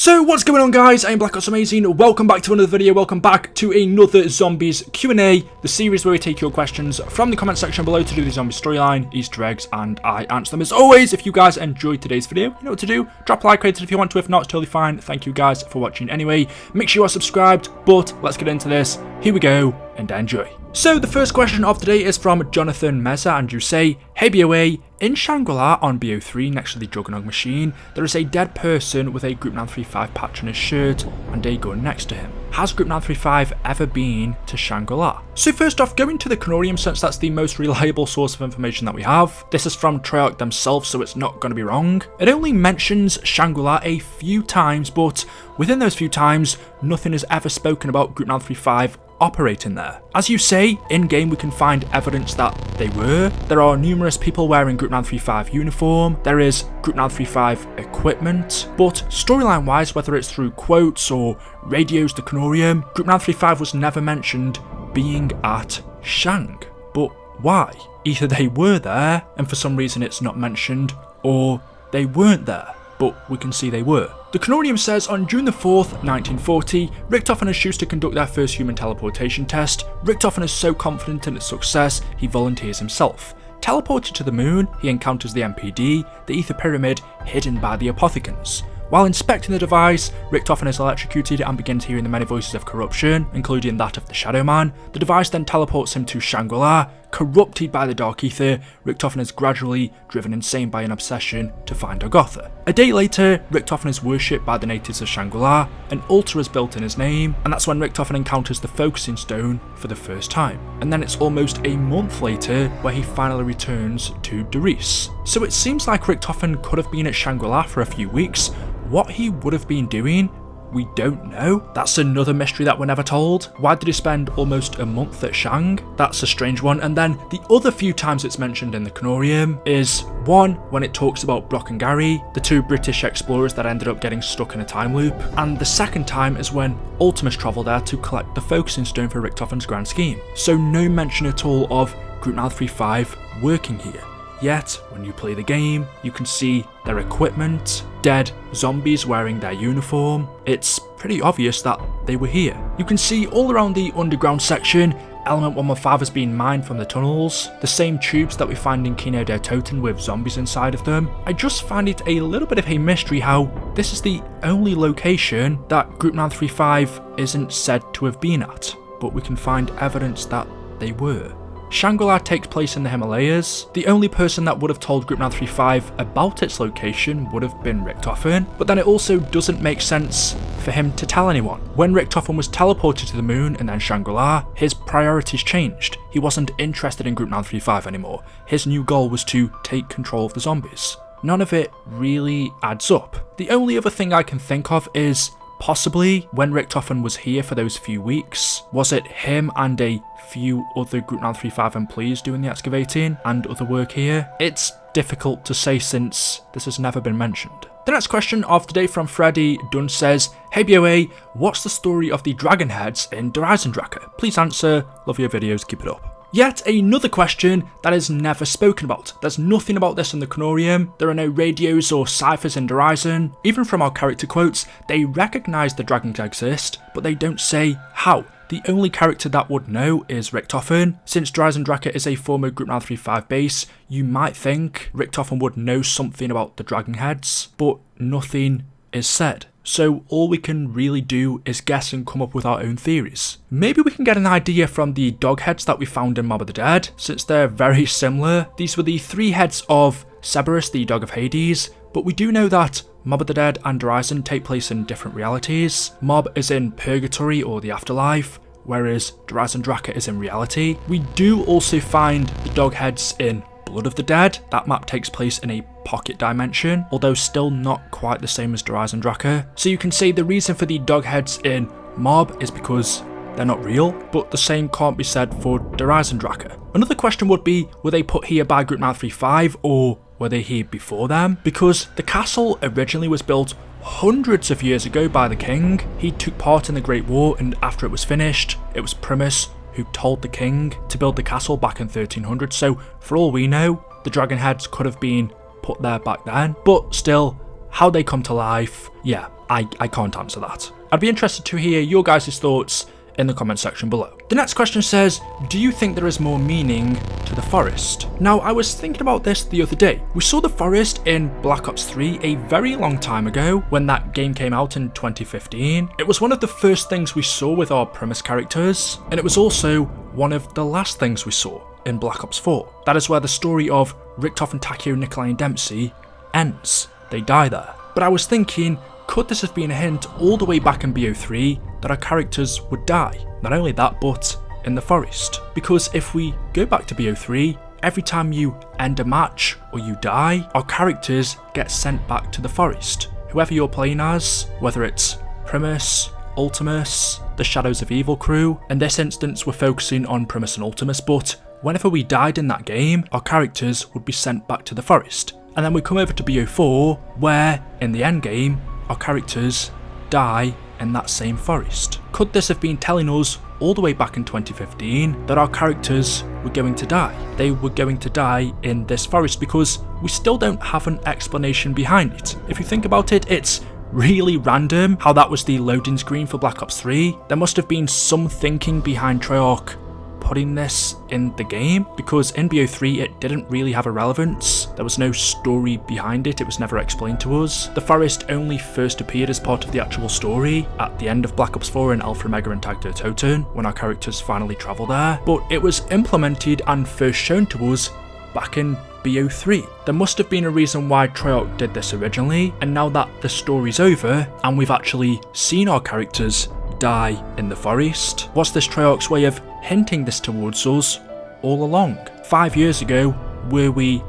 So what's going on, guys? I'm Amazing. Welcome back to another video. Welcome back to another Zombies Q&A, the series where we take your questions from the comment section below to do the zombie storyline, Easter eggs, and I answer them. As always, if you guys enjoyed today's video, you know what to do. Drop a like, rate it if you want to. If not, it's totally fine. Thank you guys for watching anyway. Make sure you are subscribed, but let's get into this. Here we go, and enjoy. So the first question of the day is from Jonathan Meza, and you say, "Hey BOA, in Shangri-La on BO3 next to the Juggernog machine, there is a dead person with a Group 935 patch on his shirt and a gun next to him. Has Group 935 ever been to Shangri-La?" So first off, going to the Canorium, since that's the most reliable source of information that we have. This is from Treyarch themselves, so it's not going to be wrong. It only mentions Shangri-La a few times, but within those few times, nothing is ever spoken about Group 935 operating there. As you say, in-game we can find evidence that they were. There are numerous people wearing Group 935 uniform, there is Group 935 equipment, but storyline wise, whether it's through quotes or radios to Canorium, Group 935 was never mentioned being at Shang. But why? Either they were there and for some reason it's not mentioned, or they weren't there, but we can see they were. The Canorium says on June the 4th, 1940, Richtofen has choose to conduct their first human teleportation test. Richtofen is so confident in its success, he volunteers himself. Teleported to the moon, he encounters the MPD, the Ether Pyramid hidden by the Apothicons. While inspecting the device, Richtofen is electrocuted and begins hearing the many voices of corruption, including that of the Shadow Man. The device then teleports him to Shangri-La. Corrupted by the Dark Ether, Richtofen is gradually driven insane by an obsession to find Ogotha. A day later, Richtofen is worshipped by the natives of Shangri-La. An altar is built in his name, and that's when Richtofen encounters the Focusing Stone for the first time. And then it's almost a month later where he finally returns to Doris. So it seems like Richtofen could have been at Shangri-La for a few weeks. What he would have been doing, we don't know. That's another mystery that we're never told. Why did he spend almost a month at Shang? That's a strange one. And then the other few times it's mentioned in the Canorium is one, when it talks about Brock and Gary, the two British explorers that ended up getting stuck in a time loop. And the second time is when Ultimus travelled there to collect the Focusing Stone for Richtofen's grand scheme. So no mention at all of Group 935 working here. Yet, when you play the game, you can see their equipment, dead zombies wearing their uniform. It's pretty obvious that they were here. You can see all around the underground section, Element 115 has been mined from the tunnels, the same tubes that we find in Kino der Toten with zombies inside of them. I just find it a little bit of a mystery how this is the only location that Group 935 isn't said to have been at, but we can find evidence that they were. Shangri-La takes place in the Himalayas. The only person that would have told Group 935 about its location would have been Richtofen, but then it also doesn't make sense for him to tell anyone. When Richtofen was teleported to the moon and then Shangri-La, his priorities changed. He wasn't interested in Group 935 anymore. His new goal was to take control of the zombies. None of it really adds up. The only other thing I can think of is possibly when Richtofen was here for those few weeks, was it him and a few other Group 935 employees doing the excavating and other work here? It's difficult to say since this has never been mentioned. The next question of the day from Freddy Dunn says, "Hey BOA, what's the story of the dragon heads in Der Eisendrache? Please answer, love your videos, keep it up." Yet another question that is never spoken about. There's nothing about this in the Canorium, there are no radios or ciphers in Der Eisen. Even from our character quotes, they recognise the dragons exist, but they don't say how. The only character that would know is Richtofen. Since Der Eisendrache is a former Group 935 base, you might think Richtofen would know something about the dragon heads, but nothing is said. So all we can really do is guess and come up with our own theories. Maybe we can get an idea from the dog heads that we found in Mob of the Dead, since they're very similar. These were the three heads of Cerberus, the dog of Hades, but we do know that Mob of the Dead and Der Eisen take place in different realities. Mob is in Purgatory or the afterlife, whereas Der Eisendrache is in reality. We do also find the dog heads in Blood of the Dead. That map takes place in a pocket dimension, although still not quite the same as Der Eisendrache. So you can say the reason for the dog heads in Mob is because they're not real, but the same can't be said for Der Eisendrache. Another question would be, were they put here by Group 935 or were they here before them? Because the castle originally was built hundreds of years ago by the king. He took part in the Great War, and after it was finished, it was Primis who told the king to build the castle back in 1300, so for all we know, the dragon heads could have been put there back then, but still, how they come to life, yeah, I can't answer that. I'd be interested to hear your guys' thoughts in the comment section below. The next question says, do you think there is more meaning to the forest? Now, I was thinking about this the other day. We saw the forest in Black Ops 3 a very long time ago when that game came out in 2015. It was one of the first things we saw with our PRIMIS characters, and it was also one of the last things we saw in Black Ops 4. That is where the story of Richtof and Takeo, Nikolai and Dempsey ends. They die there. But I was thinking, could this have been a hint all the way back in BO3 that our characters would die? Not only that, but in the forest. Because if we go back to BO3, every time you end a match or you die, our characters get sent back to the forest. Whoever you're playing as, whether it's PRIMIS, Ultimus, the Shadows of Evil crew. In this instance, we're focusing on PRIMIS and Ultimus, but whenever we died in that game, our characters would be sent back to the forest. And then we come over to BO4, where, in the end game, our characters die in that same forest. Could this have been telling us all the way back in 2015 that our characters were going to die? They were going to die in this forest because we still don't have an explanation behind it. If you think about it, it's really random how that was the loading screen for Black Ops 3. There must have been some thinking behind Treyarch putting this in the game, because in BO3 it didn't really have a relevance. There was no story behind it, it was never explained to us. The forest only first appeared as part of the actual story at the end of Black Ops 4 in Alpha Omega and Tag der Toten, when our characters finally travel there, but it was implemented and first shown to us back in BO3. There must have been a reason why Treyarch did this originally, and now that the story's over and we've actually seen our characters die in the forest, was this Treyarch's way of hinting this towards us all along? 5 years ago, were we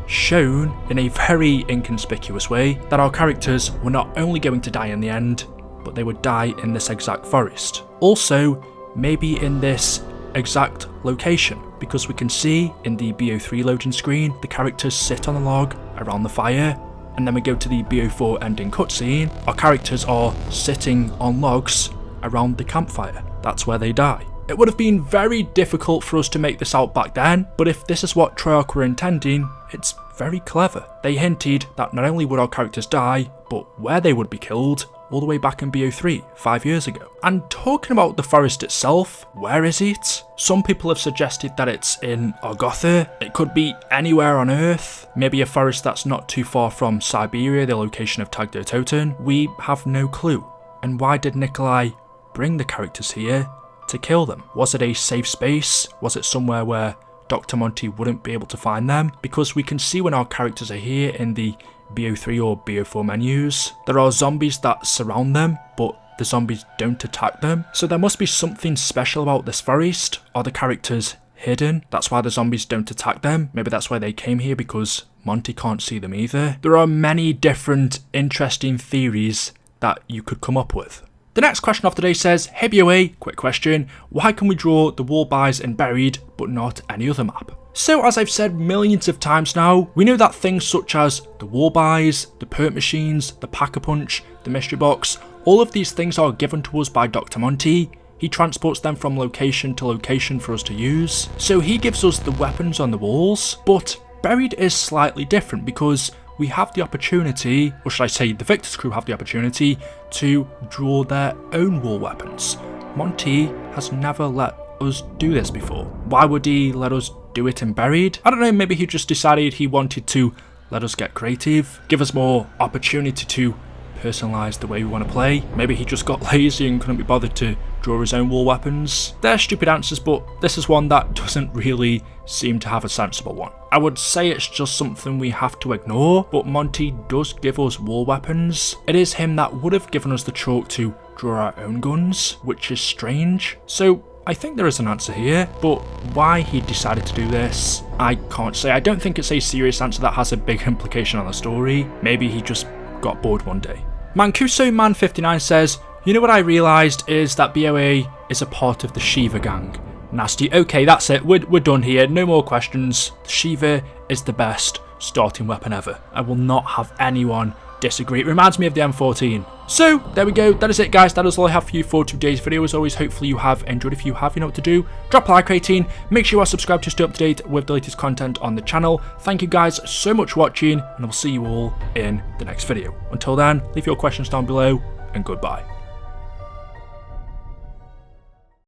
shown in a very inconspicuous way that our characters were not only going to die in the end, but they would die in this exact forest? Also, maybe in this exact location, because we can see in the BO3 loading screen, the characters sit on a log around the fire, and then we go to the BO4 ending cutscene, our characters are sitting on logs around the campfire. That's where they die. It would have been very difficult for us to make this out back then, but if this is what Treyarch were intending, it's very clever. They hinted that not only would our characters die, but where they would be killed, all the way back in BO3, 5 years ago. And talking about the forest itself, where is it? Some people have suggested that it's in Argotha. It could be anywhere on Earth. Maybe a forest that's not too far from Siberia, the location of Tag der Toten. We have no clue. And why did Nikolai bring the characters here to kill them? Was it a safe space? Was it somewhere where Dr. Monty wouldn't be able to find them? Because we can see when our characters are here in the BO3 or BO4 menus, there are zombies that surround them, but the zombies don't attack them. So there must be something special about this forest. Are the characters hidden? That's why the zombies don't attack them. Maybe that's why they came here, because Monty can't see them either. There are many different interesting theories that you could come up with. The next question of the day says, hey BOA, quick question, why can we draw the wall buys in Buried but not any other map? So as I've said millions of times now, we know that things such as the wall buys, the perk machines, the pack-a-punch, the mystery box, all of these things are given to us by Dr. Monty. He transports them from location to location for us to use. So he gives us the weapons on the walls, but Buried is slightly different because we have the opportunity, or should I say the Victor's crew have the opportunity, to draw their own wall weapons. Monty has never let us do this before. Why would he let us do it in Buried? I don't know, maybe he just decided he wanted to let us get creative, give us more opportunity to personalise the way we want to play. Maybe he just got lazy and couldn't be bothered to draw his own wall weapons. They're stupid answers, but this is one that doesn't really seem to have a sensible one. I would say it's just something we have to ignore, but Monty does give us wall weapons. It is him that would have given us the chalk to draw our own guns, which is strange. So I think there is an answer here, but why he decided to do this, I can't say. I don't think it's a serious answer that has a big implication on the story. Maybe he just got bored one day. Mancuso Man 59 says, you know what I realised is that BOA is a part of the Shiva gang. Nasty. Okay, that's it. We're done here. No more questions. Shiva is the best starting weapon ever. I will not have anyone disagree. It reminds me of the M14. So there we go. That is it, guys. That is all I have for you for today's video. As always, hopefully you have enjoyed. If you have, you know what to do. Drop a like rating. Make sure you are subscribed to stay up to date with the latest content on the channel. Thank you guys so much for watching, and I will see you all in the next video. Until then, leave your questions down below. and goodbye.